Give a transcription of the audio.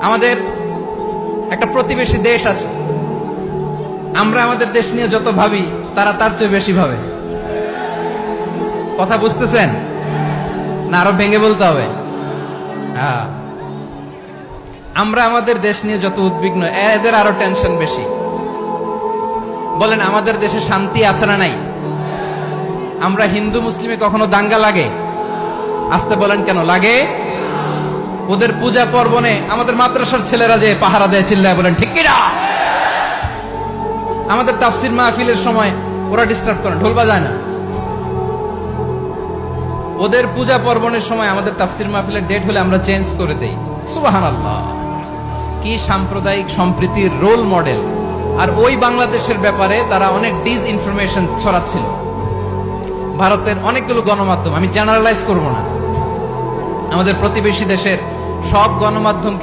আমাদের একটা প্রতিবেশী দেশ আছে, আমরা আমাদের দেশ নিয়ে যত ভাবি তারা তার চেয়ে বেশি ভাবে। কথা বুঝতেছেন না? আরো ভেঙে বলতে হবে। হ্যাঁ, আমরা আমাদের দেশ নিয়ে যত উদ্বিগ্ন, এদের আরো টেনশন বেশি। বলেন, আমাদের দেশে শান্তি আছে না নাই? আমরা হিন্দু মুসলিমে কখনো দাঙ্গা লাগে? আসতে বলেন, কেন লাগে? ওদের পূজা পার্বণে আমাদের মাদ্রাসার ছেলেরা যে পাহারা দেয়, চিল্লায় বলেন ঠিক কিনা? আমাদের তাফসির মাহফিলের সময় ওরা ডিস্টার্ব করে, ঢোল বাজায় না। ওদের পূজা পার্বণের সময় আমাদের তাফসির মাহফিলের ডেট হলে আমরা চেঞ্জ করে দেই। সুবহানাল্লাহ, কি সাম্প্রদায়িক সম্প্রীতির রোল মডেল। আর ওই বাংলাদেশের ব্যাপারে তারা অনেক ডিস ইনফরমেশন ছড়াচ্ছিল। ভারতের অনেকগুলো গণমাধ্যম, আমি জেনারেলাইজ করব না, আমাদের প্রতিবেশী দেশের সব গণমাধ্যম